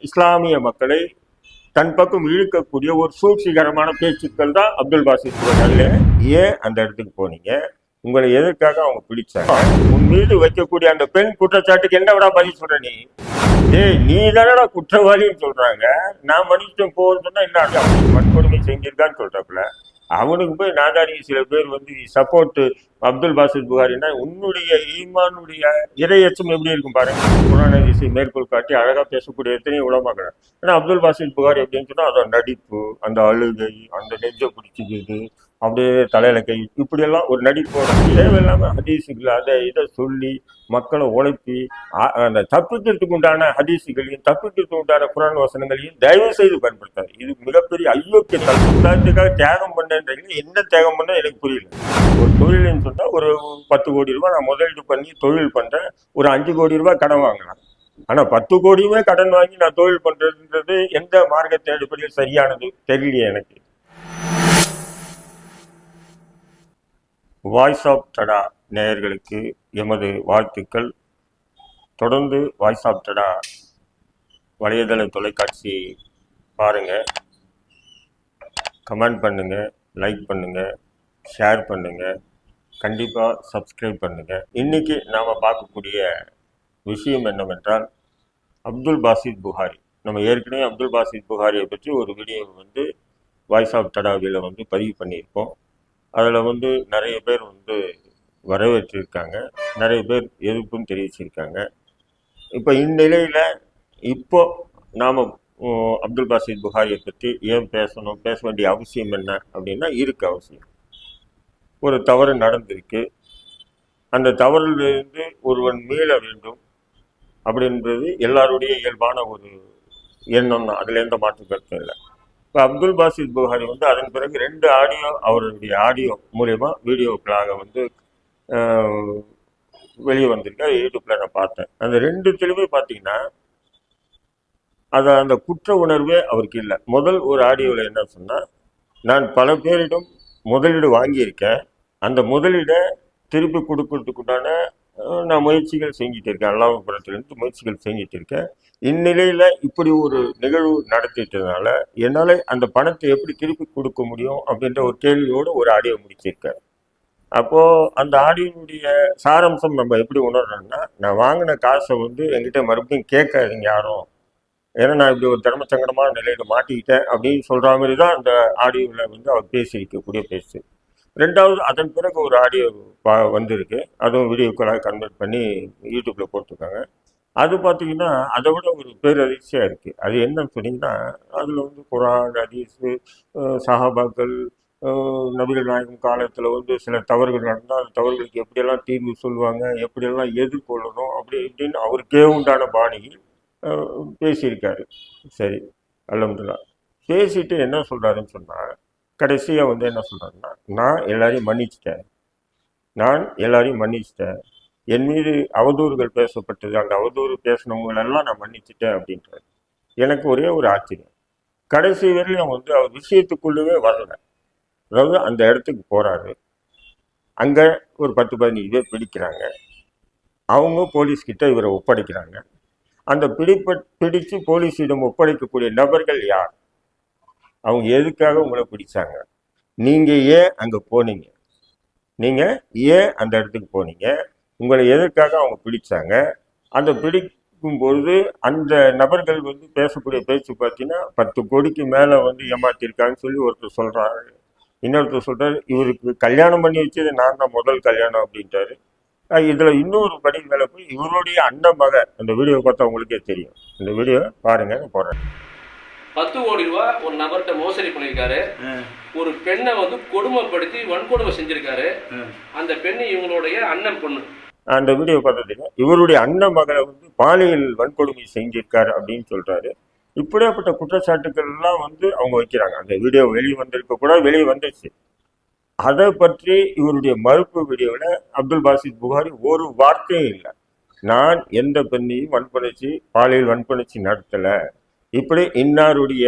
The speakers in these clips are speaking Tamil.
இஸ்லாமிய மக்களை தன் பக்கம் இழுக்கக்கூடிய ஒரு சூழ்ச்சிகரமான பேச்சுக்கள் தான் அப்துல் பாசித் புகாரில. ஏன் அந்த இடத்துக்கு போனீங்க? உங்களை எதற்காக அவங்க பிடிச்சாங்க? உன் மீது வைக்கக்கூடிய அந்த பெண் குற்றச்சாட்டுக்கு என்ன விட பதில் சொல்ற நீ? நீ தானடா குற்றவாளின்னு சொல்றாங்க, நான் மன்னிச்சிட்டேன் போன்னு சொன்னா என்ன வன்கொடுமை செஞ்சிருக்கான்னு சொல்றப்பல அவனுக்கு போய் நாதாரி சில பேர் வந்து சப்போர்ட் அப்துல் பாசித் புகாரின்னா உன்னுடைய ஈமானுடைய இறையச்சம் எப்படி இருக்கும் பாருங்க. குர்ஆன் ஹதீஸை மேற்கோள் காட்டி அழகா பேசக்கூடிய எத்தனையும் உலமாக்கள். ஏன்னா அப்துல் பாசித் புகாரி அப்படின்னு சொன்னா அதோட நடிப்பு, அந்த அழுகை, அந்த நெஞ்சை பிடிச்சிக்கிறது, அப்படியே தலையில கை, இப்படியெல்லாம் ஒரு நடிப்போட தேவையில்லாம ஹதீஸுகள் அதை இதை சொல்லி மக்களை உழைப்பி அந்த தப்பிக்கிறதுக்கு உண்டான ஹதீஸுகளையும் தப்பிக்கிறதுக்கு உண்டான குர்ஆன் வசனங்களையும் தயவு செய்து பயன்படுத்தாது. இது மிகப்பெரிய அயோக்கிய சமுதாயத்துக்காக தியாகம் பண்ணேன்றீங்க. என்ன தியாகம் பண்ண எனக்கு புரியல. ஒரு தொழில்னு சொன்னா ஒரு 10 கோடி ரூபாய் நான் முதலீடு பண்ணி தொழில் பண்றேன், ஒரு 5 கோடி ரூபாய் கடன் வாங்கலாம். ஆனா 10 கோடியுமே கடன் வாங்கி நான் தொழில் பண்றதுன்றது எந்த மார்க்கத்தை அடிப்படையில் சரியானது தெரியலையே எனக்கு. வாய்ஸ் ஆஃப் தடா நேயர்களுக்கு எமது வாழ்த்துக்கள். தொடர்ந்து வாய்ஸ் ஆஃப் தடா வலைதள தொலைக்காட்சி பாருங்க, கமெண்ட் பண்ணுங்க, லைக் பண்ணுங்க, ஷேர் பண்ணுங்க, கண்டிப்பா சப்ஸ்கிரைப் பண்ணுங்க. இன்னைக்கு நாம பார்க்கக்கூடிய விஷயம் என்னவென்றால் அப்துல் பாசித் புகாரி. நம்ம ஏற்கனவே அப்துல் பாசித் புகாரியை பற்றி ஒரு வீடியோ வந்து வாய்ஸ் ஆஃப் தடாவில் வந்து பதிவு பண்ணியிருக்கோம். அதில் வந்து நிறைய பேர் வந்து வரவேற்றிருக்காங்க, நிறைய பேர் எதிர்ப்பும் தெரிவிச்சிருக்காங்க. இப்போ இந்நிலையில் இப்போ நாம் அப்துல் பாசித் புகாரியை பற்றி ஏன் பேசணும், பேச வேண்டிய அவசியம் என்ன அப்படின்னா இருக்கு அவசியம். ஒரு தவறு நடந்திருக்கு, அந்த தவறிலிருந்து ஒருவன் மீள வேண்டும் அப்படின்றது எல்லாருடைய இயல்பான ஒரு எண்ணம் தான், அதில் எந்த மாற்று கருத்தும் இல்லை. இப்போ அப்துல் பாசித் புகாரி வந்து அதன் பிறகு 2 ஆடியோ அவருடைய ஆடியோ மூலயமா வீடியோக்களாக வந்து வெளியே வந்திருக்கு. யூடியூப்ல நான் பார்த்தேன். அந்த 2த்துலையுமே பார்த்தீங்கன்னா அந்த குற்ற உணர்வே அவருக்கு இல்லை. முதல் ஒரு ஆடியோவில் என்ன சொன்னால், நான் பல பேரிடம் முதலீடு வாங்கியிருக்கேன், அந்த முதலீடை திருப்பி கொடுக்கறதுக்குண்டான நான் முயற்சிகள் செஞ்சுட்டு இருக்கேன், அல்லாஹ்புரத்திலிருந்து முயற்சிகள் செஞ்சுட்டு இருக்கேன். இந்நிலையில் இப்படி ஒரு நிகழ்வு நடத்திட்டதுனால என்னால் அந்த பணத்தை எப்படி திருப்பி கொடுக்க முடியும் அப்படின்ற ஒரு கேள்வியோடு ஒரு ஆடியோ முடிச்சிருக்கேன். அப்போது அந்த ஆடியோனுடைய சாராம்சம் நம்ம எப்படி உணர்றோம்னா, நான் வாங்கின காசை வந்து என்கிட்ட மறுபடியும் கேட்காதீங்க யாரும், ஏன்னா நான் இப்படி ஒரு தர்மசங்கடமான நிலையில் மாட்டிக்கிட்டேன் அப்படின்னு சொல்கிற மாதிரி தான் அந்த ஆடியோவில் வந்து அவர் பேசியிருக்கக்கூடிய பேச்சு. 2வது அதன் பிறகு ஒரு ஆடியோ வந்திருக்கு, அதுவும் வீடியோக்களாக கன்வெர்ட் பண்ணி யூடியூப்பில் போட்டிருக்காங்க. அது பார்த்தீங்கன்னா அதை விட ஒரு பேரதிர்ச்சியாக இருக்குது. அது என்னன்னு சொன்னீங்கன்னா, அதில் வந்து குர்ஆன் ஹதீஸு, சஹாபாக்கள், நபிகள் நாயகம் காலத்தில் வந்து சில தவறுகள் நடந்தால் அந்த தவறுகளுக்கு எப்படியெல்லாம் தீர்வு சொல்லுவாங்க, எப்படியெல்லாம் எதிர்கொள்ளணும் அப்படி இப்படின்னு அவருக்கே உண்டான பாணியில் பேசியிருக்காரு. சரி, அல்ஹம்துலில்லாஹ். பேசிட்டு என்ன சொல்கிறாருன்னு சொன்னால், கடைசியாக வந்து என்ன சொல்கிறாருன்னா, நான் எல்லாரையும் மன்னிச்சிட்டேன், என் மீது அவதூறுகள் பேசப்பட்டது, அந்த அவதூறு பேசினவங்களெல்லாம் நான் மன்னிச்சிட்டேன் அப்படின்றாரு. எனக்கு ஒரே ஒரு ஆச்சரியம், கடைசி வரையிலும் வந்து அவர் விஷயத்துக்குள்ளவே வரல. அதாவது அந்த இடத்துக்கு போகிறாரு, அங்கே ஒரு 10-15 பேர் பிடிக்கிறாங்க, அவங்க போலீஸ்கிட்ட இவரை ஒப்படைக்கிறாங்க. அந்த பிடிச்சு போலீஸிடம் ஒப்படைக்கக்கூடிய நபர்கள் யார், அவங்க எதுக்காக உங்களை பிடிச்சாங்க, நீங்கள் ஏன் அங்கே போனீங்க, நீங்கள் ஏன் அந்த இடத்துக்கு போனீங்க, உங்களை எதற்காக அவங்க பிடிச்சாங்க, அந்த பிடிக்கும் பொழுது அந்த நபர்கள் வந்து பேசக்கூடிய பேச்சு பார்த்தீங்கன்னா 10 கோடிக்கு மேலே வந்து ஏமாத்திருக்காங்கன்னு சொல்லி ஒருத்தர் சொல்கிறாரு. இன்னொருத்தர் சொல்கிறார், இவருக்கு கல்யாணம் பண்ணி வச்சது நான் தான் முதல் கல்யாணம் அப்படின்ட்டாரு. இதில் இன்னொரு படி மேலே போய் இவருடைய அண்ணன் மகன், அந்த வீடியோ பார்த்தா உங்களுக்கே தெரியும், இந்த வீடியோ பாருங்க, போடுறேன். 10 கோடி ரூபாய் ஒரு நபர்கிட்ட மோசடி பண்ணியிருக்காரு, ஒரு பெண்ணை வந்து கொடுமைப்படுத்தி வன்கொடுமை செஞ்சிருக்காரு. அந்த பெண்ணு இவங்களுடைய அண்ணன் பொண்ணு. அந்த வீடியோ பார்த்தீங்கன்னா இவருடைய அண்ணன் மகளை வந்து பாலியல் வன்கொடுமை செஞ்சிருக்காரு அப்படின்னு சொல்றாரு. இப்படியாப்பட்ட குற்றச்சாட்டுகள் எல்லாம் வந்து அவங்க வைக்கிறாங்க. அந்த வீடியோ வெளியே வந்திருக்க கூட, வெளியே வந்துச்சு. அதை பற்றி இவருடைய மறுப்பு வீடியோவில் அப்துல் பாசித் புகாரி ஒரு வார்த்தையும் இல்லை. நான் எந்த பெண்ணையும் பாலியல் வன்புணர்ச்சி நடத்தலை, இப்படி இன்னாருடைய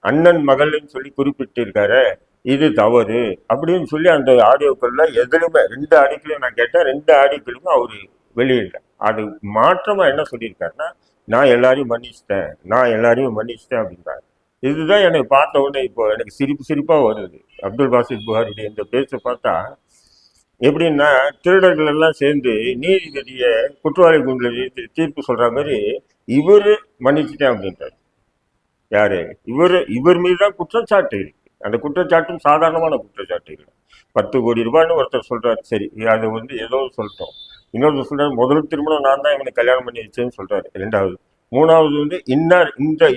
அண்ணன் மகள்னு சொல்லி குறிப்பிட்டிருக்காரு, இது தவறு அப்படின்னு சொல்லி அந்த ஆடியோக்கள்ல எதுலையுமே 2 ஆடியோக்களையும் நான் கேட்டேன், 2 ஆடியோக்களையும் அவரு வெளியிடல. அது மாற்றமா என்ன சொல்லியிருக்காருன்னா, நான் எல்லாரையும் மன்னிச்சிட்டேன் அப்படின்றாங்க. இதுதான் என்னை பார்த்த உடனே இப்போ எனக்கு சிரிப்பா வருது. அப்துல் பாசித் புகாரியுடைய இந்த பேச்சை பார்த்தா எப்படின்னா, திருடர்கள் எல்லாம் சேர்ந்து நீதிபதியை குற்றவாளி கூண்டில் தீர்ப்பு சொல்ற மாதிரி இவரு மன்னிச்சிட்டேன் அப்படின்றாரு. யாரு இவர் மீது தான் குற்றச்சாட்டு இருக்கு. அந்த குற்றச்சாட்டும் சாதாரணமான குற்றச்சாட்டு இல்லை. 10 கோடி ரூபாய்னு ஒருத்தர் சொல்றாரு, சரி அதை ஏதோ சொல்லிட்டோம். இன்னொருத்தர் சொல்றாரு, முதல் திருமணம் நான் தான் இவனை கல்யாணம் பண்ணி வச்சேன்னு சொல்றாரு. 2வது. 3வது இன்னார்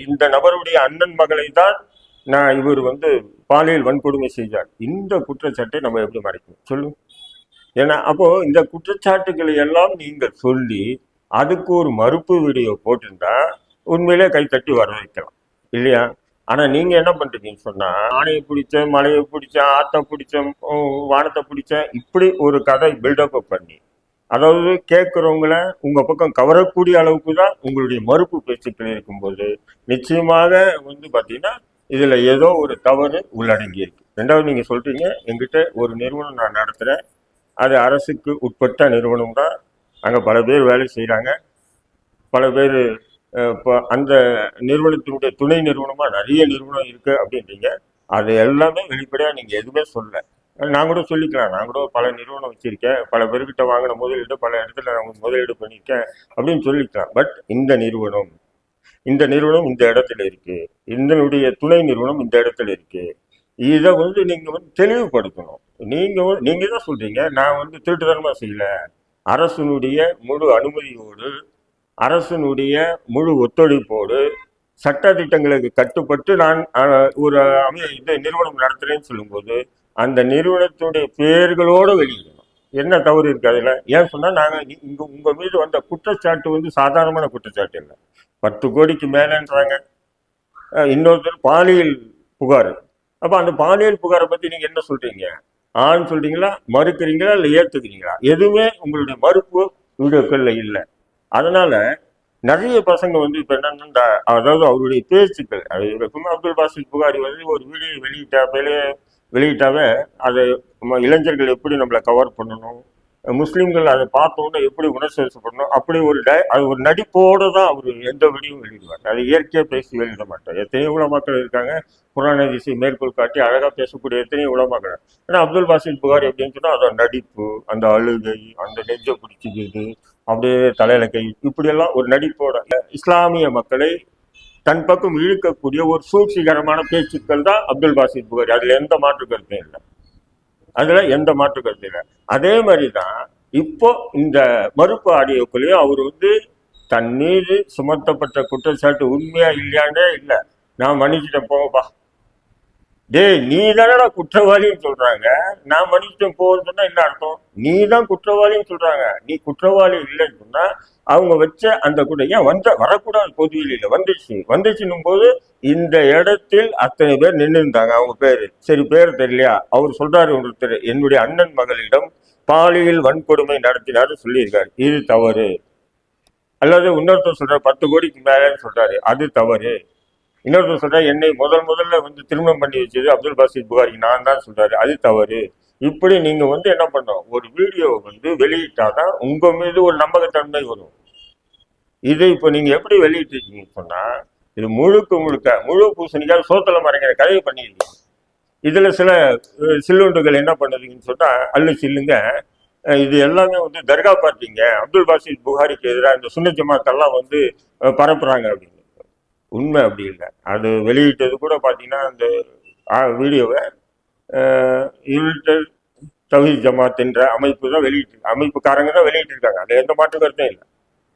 இந்த நபருடைய அண்ணன் மகளை தான் இவர் பாலியல் வன்கொடுமை செய்தார். இந்த குற்றச்சாட்டை நம்ம எப்படி மறைக்கணும் சொல்லு? ஏன்னா அப்போ இந்த குற்றச்சாட்டுகளை எல்லாம் நீங்க சொல்லி அதுக்கு ஒரு மறுப்பு வீடியோ போட்டிருந்தா உண்மையிலே கைத்தட்டி வர வைக்கலாம் இல்லையா? ஆனா நீங்க என்ன பண்றீங்கன்னு சொன்னா, ஆணையை பிடிச்சேன், மலையை பிடிச்சேன், ஆத்தை பிடிச்சேன், வானத்தை பிடிச்சேன், இப்படி ஒரு கதை பில்டப் பண்ணி, அதாவது கேட்குறவங்கள உங்க பக்கம் கவரக்கூடிய அளவுக்கு தான் உங்களுடைய மறுப்பு பேச்சுக்கள் இருக்கும்போது நிச்சயமாக பாத்தீங்கன்னா இதுல ஏதோ ஒரு தவறு உள்ளடங்கி இருக்கு. 2வது நீங்க சொல்றீங்க, எங்கிட்ட ஒரு நிறுவனம் நான் நடத்துறேன், அது அரசுக்கு உட்பட்ட நிறுவனம் தான், அங்க பல பேர் வேலை செய்யறாங்க, பல பேர் அந்த நிறுவனத்தினுடைய துணை நிறுவனமா நிறைய நிறுவனம் இருக்கு அப்படின்றீங்க. அது எல்லாமே வெளிப்படையா நீங்க எதுவுமே சொல்ல. நான் கூட சொல்லிக்கலாம், நான் கூட பல நிறுவனம் வச்சிருக்கேன், பல பேர்கிட்ட வாங்கின முதலீடு பல இடத்துல நான் முதலீடு பண்ணியிருக்கேன் அப்படின்னு சொல்லிக்கலாம். பட் இந்த நிறுவனம் இந்த இடத்துல இருக்கு, இதனுடைய துணை நிறுவனம் இந்த இடத்துல இருக்கு, இதை நீங்க தெளிவுபடுத்தணும். நீங்க தான் சொல்றீங்க, நான் திருட்டுத்தனமா செய்யல, அரசனுடைய முழு அனுமதியோடு அரசனுடைய முழு ஒத்துழைப்போடு சட்ட திட்டங்களுக்கு கட்டுப்பட்டு நான் ஒரு நிறுவனம் நடத்துறேன்னு சொல்லும்போது அந்த நிறுவனத்துடைய பெயர்களோடு வெளியிடணும். என்ன தவறு இருக்கு அதுல? ஏன் சொன்னா, நாங்க உங்க மீது வந்த குற்றச்சாட்டு சாதாரணமான குற்றச்சாட்டு இல்லை. 10 கோடிக்கு மேலன்றாங்க. இன்னொருத்தர் பாலியல் புகார். அப்ப அந்த பாலியல் புகாரை பத்தி நீங்க என்ன சொல்றீங்க? ஆன்னு சொல்றீங்களா, மறுக்கிறீங்களா, இல்லை ஏத்துக்கிறீங்களா? எதுவுமே உங்களுடைய மறுப்பு வீடியோக்கள்ல இல்லை. அதனால நிறைய பசங்க இப்ப என்னன்னா, அதாவது அவருடைய பேச்சுக்கள், அப்துல் பாசித் புகாரி ஒரு வீடியோ வெளியிட்டாவே அதை இளைஞர்கள் எப்படி நம்மளை கவர் பண்ணணும், முஸ்லீம்கள் அதை பார்த்தோன்னே எப்படி உணர்ச்சிவசப்படணும், அப்படி அது ஒரு நடிப்போடு தான் அவர் எந்த வீடியோவும் வெளியிடுவார். அதை இயற்கையாக பேசி வெளியிட மாட்டார். எத்தனையோ உலமாக்கள் இருக்காங்க, குர்ஆன் ஹதீஸை மேற்கோள் காட்டி அழகாக பேசக்கூடிய எத்தனையோ உலமாக்கள். ஆனால் அப்துல் பாசித் புகாரி அப்படின்னு சொன்னால் அதோட நடிப்பு, அந்த அழுகை, அந்த நெஞ்சை பிடிச்சிக்கிறது, அப்படியே தலையில கை, இப்படியெல்லாம் ஒரு நடிப்போட இஸ்லாமிய மக்களை தன் பக்கம் இழுக்கக்கூடிய ஒரு சூழ்ச்சிகரமான பேச்சுக்கள் தான் அப்துல் பாசித் புகாரி. அதுல எந்த மாற்று கருத்தும் இல்லை. அதே மாதிரிதான் இப்போ இந்த மறுப்பு ஆடியோக்குள்ளேயும் அவர் தன் மீது சுமத்தப்பட்ட குற்றச்சாட்டு உண்மையா இல்லையானே இல்லை, நான் மன்னிச்சிட்டேன் போகப்பா, டேய் நீ தானடா குற்றவாளின்னு சொல்றாங்க, நான் மன்னிச்சிட்டேன் போன்னு சொன்னா என்ன அர்த்தம்? நீ தான் குற்றவாளின்னு சொல்றாங்க, நீ குற்றவாளி இல்லைன்னு சொன்னா அவங்க வச்ச அந்த ஏன் வரக்கூடாது, பொதுவெளியில வந்துச்சுன்னும் போது இந்த இடத்தில் அத்தனை பேர் நின்று இருந்தாங்க. அவங்க பேரு பேர் தெரியலையா? அவர் சொல்றாரு, ஒருத்தர் என்னுடைய அண்ணன் மகளிடம் பாலியல் வன்கொடுமை நடத்தினாரு சொல்லியிருக்காரு, இது தவறு. அல்லது இன்னொருத்தர் சொல்றாரு 10 கோடிக்கு மேலன்னு சொல்றாரு, அது தவறு. இன்னொருத்தர் சொல்ற என்னை முதல்ல திருமணம் பண்ணி வச்சது அப்துல் பாசித் புகாரி நான் தான் சொல்றாரு, அது தவறு. இப்படி நீங்க என்ன பண்ணோம், ஒரு வீடியோ வெளியிட்டாதான் உங்க மீது ஒரு நம்பகத்தன்மை வரும். இது இப்போ நீங்க எப்படி வெளியிட்டிருக்கீங்கன்னு சொன்னா, இது முழு பூசணிக்கால் சோத்தல மறைக்கிற கதையை பண்ணியிருக்கீங்க. இதுல சில சில்லுண்டுகள் என்ன பண்ணுறீங்கன்னு சொன்னா, சில்லுங்க, இது எல்லாமே தர்கா பார்ட்டிங்க, அப்துல் பாசித் புகாரிக்கு எதிராக இந்த சுன்னத் ஜமாத்தெல்லாம் பரப்புறாங்க அப்படின்னு. உண்மை அப்படி இல்லை. அது வெளியிட்டது கூட பார்த்தீங்கன்னா அந்த வீடியோவை யுனைடெட் தௌஹீத் ஜமாத் என்ற அமைப்பு தான் அமைப்புக்காரங்க தான் வெளியிட்டிருக்காங்க. அது எந்த மாற்று கருத்தும் இல்லை.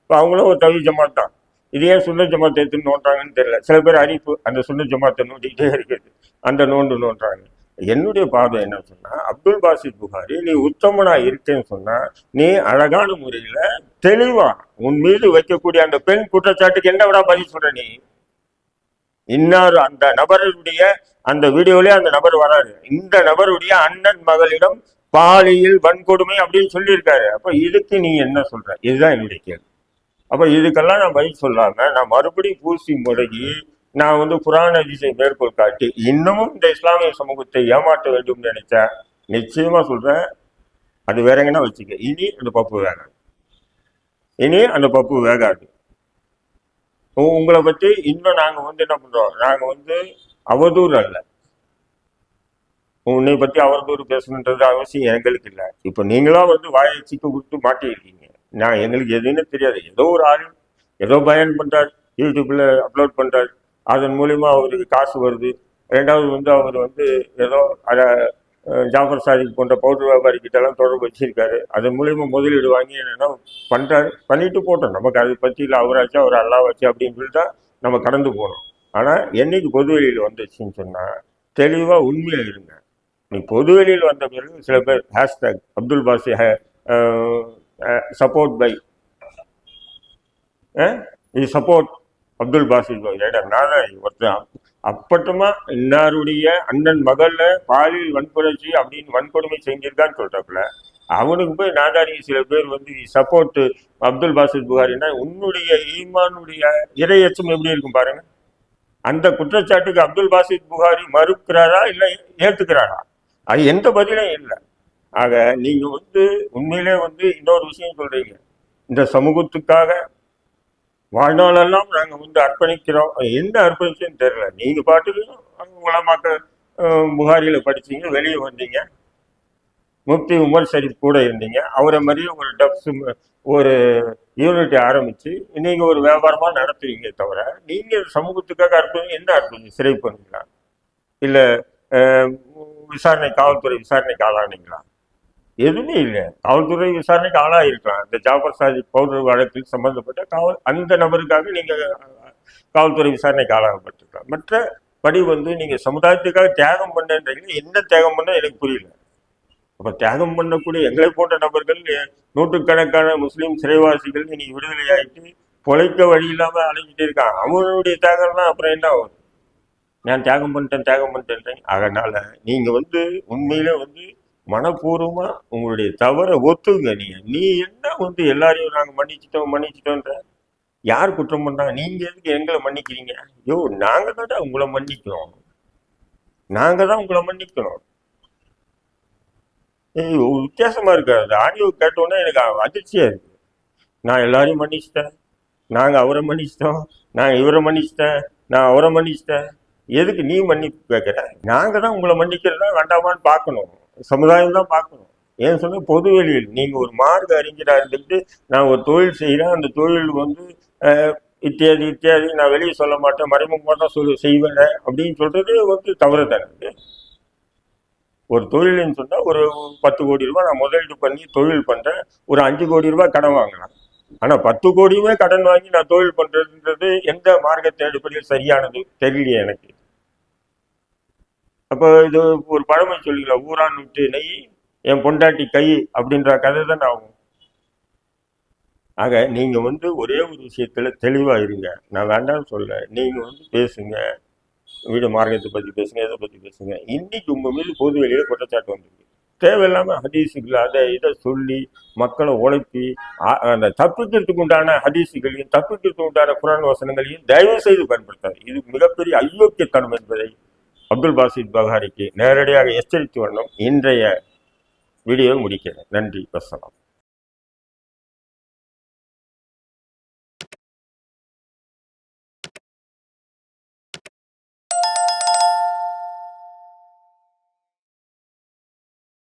இப்போ அவங்களும் ஒரு தௌஹீத் ஜமாத் தான். இது ஏன் சுன்னத் ஜமாத் எடுத்து நோண்டாங்கன்னு தெரியல. சில பேர் அறிவிப்பு அந்த சுன்னத் ஜமாத்தை நோண்டிக்கிட்டே இருக்குது, அந்த நோண்டுறாங்க. என்னுடைய பார்வை என்ன சொன்னா, அப்துல் பாசித் புகாரி நீ உத்தமனா இருக்கேன்னு சொன்னா, நீ அழகான முறையில தெளிவா உன் மீது வைக்கக்கூடிய அந்த பெண் குற்றச்சாட்டுக்கு என்ன விட பதில் சொல்ற? நீ இன்னார் அந்த நபருடைய அந்த வீடியோலயே அந்த நபர் வராரு, இந்த நபருடைய அண்ணன் மகளிடம் பாலியல் வன்கொடுமை அப்படின்னு சொல்லியிருக்காரு. அப்ப இதுக்கு நீ என்ன சொல்ற? இதுதான் என்னுடைய கேள்வி. அப்ப இதுக்கெல்லாம் நான் பதில் சொல்லாம நான் மறுபடியும் பூசி முடங்கி நான் குர்ஆன் ஹதீஸை மேற்கோள் காட்டி இன்னமும் இந்த இஸ்லாமிய சமூகத்தை ஏமாற்ற வேண்டும் நினைச்சா நிச்சயமா சொல்றேன், அது வேற எங்கன்னா வச்சுக்க, இனி அந்த பப்பு வேகாது. உங்களை பற்றி இன்னும் நாங்கள் வந்து என்ன பண்ணுறோம், நாங்கள் வந்து அவதூறு அல்ல, உன்னை பற்றி அவதூறு பேசணுன்றது அவசியம் எங்களுக்கு இல்லை. இப்போ நீங்களா வந்து வாயை சிக்க கொடுத்து மாட்டியிருக்கீங்க. நான் எங்களுக்கு எதுன்னு தெரியாது. ஏதோ ஒரு ஆள் ஏதோ பயன் பண்ணுறாரு, யூடியூப்பில் அப்லோட் பண்ணுறாரு, அதன் மூலிமா அவருக்கு காசு வருது. ரெண்டாவது வந்து அவர் வந்து ஏதோ அதை ஜாஃபர் சாதிக் போன்ற பவுடர் வியாபாரிக்கிட்டெல்லாம் தொடர்பு வச்சிருக்காரு. அதன் மூலிமா முதலீடு வாங்கி என்னென்னா பண்ணுறாரு. பண்ணிட்டு போட்டோம், நமக்கு அதை பற்றி இல்லை, அவராச்சு அவர் அல்லாவாச்சு அப்படின்னு சொல்லிட்டு தான் நம்ம கடந்து போனோம். ஆனால் என்னைக்கு பொதுவெளியில் வந்துச்சுன்னு சொன்னால் தெளிவாக உண்மையாக இருங்க. நீ பொதுவெளியில் வந்த பிறகு சில பேர் ஹேஷ்டேக் அப்துல் பாசி சப்போர்ட் பை இது சப்போர்ட் அப்துல் பாசித் நாதான் ஒருத்தன் அப்பட்டமா இன்னாருடைய அண்ணன் மகள்ல பாலியல் வன்புணர்ச்சி அப்படின்னு வன்கொடுமை செஞ்சிருக்கான்னு சொல்றப்பல அவனுக்கு போய் நாதாரி சில பேர் வந்து சப்போர்ட் அப்துல் பாசித் புகாரின்னா உன்னுடைய ஈமானுடைய இரையச்சம் எப்படி இருக்கும் பாருங்க. அந்த குற்றச்சாட்டுக்கு அப்துல் பாசித் புகாரி மறுக்கிறாரா இல்லை ஏற்றுக்கிறாரா? அது எந்த பதிலும் இல்லை. ஆக நீங்க வந்து உண்மையிலே வந்து இன்னொரு விஷயம் சொல்றீங்க, இந்த சமூகத்துக்காக வாழ்நாளெல்லாம் நாங்கள் வந்து அர்ப்பணிக்கிறோம். எந்த அர்ப்பணிச்சுன்னு தெரியல. நீங்கள் பாட்டுக்கு உலமாக்க புகாரியில் படிச்சீங்க, வெளியே வந்தீங்க, முஃப்தி உமர் ஷரீப் கூட இருந்தீங்க, அவரை மாதிரியே ஒரு டப்ஸ் ஒரு யூனிட்டி ஆரம்பித்து நீங்கள் ஒரு வியாபாரமாக நடத்துவீங்க. தவிர நீங்கள் சமூகத்துக்காக என்ன அர்ப்பணி சிறை பண்ணீங்களா, இல்லை விசாரணை காவல்துறை விசாரணைக்கு ஆளானீங்களா? எதுவுமே இல்லை. காவல்துறை விசாரணைக்கு ஆளாக இருக்கலாம். இந்த ஜாஃபர் சாதிக் பவுடர் வழக்கில் சம்பந்தப்பட்ட அந்த நபருக்காக நீங்கள் காவல்துறை விசாரணைக்கு ஆளாகப்பட்டிருக்கலாம். மற்றபடி வந்து நீங்கள் சமுதாயத்துக்காக தியாகம் பண்ணுன்றீங்க. என்ன தியாகம் பண்ண எனக்கு புரியல. அப்போ தியாகம் பண்ணக்கூடிய எங்களை போன்ற நபர்கள், நூற்றுக்கணக்கான முஸ்லீம் சிறைவாசிகள் இன்னைக்கு விடுதலை ஆகிட்டு பொழைக்க வழி இல்லாமல் அழைச்சிட்டு இருக்காங்க. அவங்களுடைய தியாகம்லாம் அப்புறம் என்ன ஆகும்? நான் தியாகம் பண்ணிட்டேன். அதனால நீங்கள் வந்து உண்மையிலே வந்து மனப்பூர்வமா உங்களுடைய தவறை ஒத்துங்க. நீ என்ன வந்து எல்லாரையும் நாங்கள் மன்னிச்சிட்டோன்ற யார் குற்றம் பண்ணா? நீங்க எதுக்கு எங்களை மன்னிக்கிறீங்க? ஐயோ, நாங்க தான் உங்களை மன்னிக்கிறோம். வித்தியாசமா இருக்காது. ஆடியோ கேட்டோன்னே எனக்கு அதிர்ச்சியா இருக்கு. நான் எல்லாரையும் மன்னிச்சிட்டேன், நாங்க அவரை மன்னிச்சிட்டோம், நான் இவரை மன்னிச்சிட்டேன், நான் அவரை மன்னிச்சிட்டேன். எதுக்கு நீ மன்னிப்பு கேட்குற? நாங்க தான் உங்களை மன்னிக்கிறதா வேண்டாமான்னு பார்க்கணும், சமுதாயம் தான் பார்க்கணும். ஏன்னு சொன்னால் பொதுவெளியில் நீங்கள் ஒரு மார்க்க அறிஞராக இருந்துக்கிட்டு நான் ஒரு தொழில் செய்கிறேன், அந்த தொழில் வந்து இத்தியாதி நான் வெளியே சொல்ல மாட்டேன், மறைமுகமாக தான் செய்வேன் அப்படின்னு சொல்கிறது வந்து தவறு தானே. ஒரு தொழில்னு சொன்னால் ஒரு 10 கோடி ரூபாய் நான் முதலீடு பண்ணி தொழில் பண்ணுறேன், ஒரு 5 கோடி ரூபாய் கடன் வாங்கலாம். ஆனால் 10 கோடியுமே கடன் வாங்கி நான் தொழில் பண்ணுறதுன்றது எந்த மார்க்கத்தை அடிப்படையில் சரியானது தெரியலையே எனக்கு. அப்போ இது ஒரு பழமை சொல்லிக்கலாம், ஊரான் விட்டு நெய் என் பொண்டாட்டி கை அப்படின்ற கதை தான் ஆகும். ஆக நீங்கள் வந்து ஒரே ஒரு விஷயத்தில் தெளிவாக இருங்க. நான் வேண்டாம்னு சொல்ல, நீங்கள் வந்து பேசுங்க, வீடு மார்க்கத்தை பற்றி பேசுங்க, இதை பற்றி பேசுங்க. இன்னைக்கு உங்கள் மீது பொது வெளியில் குற்றச்சாட்டு வந்துருக்கு. தேவையில்லாமல் ஹதீஸுகள் அதை இதை சொல்லி மக்களை உழைப்பி அந்த தப்பிக்கிறதுக்கு உண்டான ஹதீஸுகளையும் தப்பிக்கிறதுக்கு உண்டான குரான் வசனங்களையும் தயவு செய்து பயன்படுத்தாது. இது மிகப்பெரிய அயோக்கியத்தனம் என்பதை அப்துல் பாசித் புகாரிக்கு நேரடியாக எச்சரித்து வண்ணம் இன்றைய வீடியோ முடிக்கிறேன். நன்றி, வசலாம்.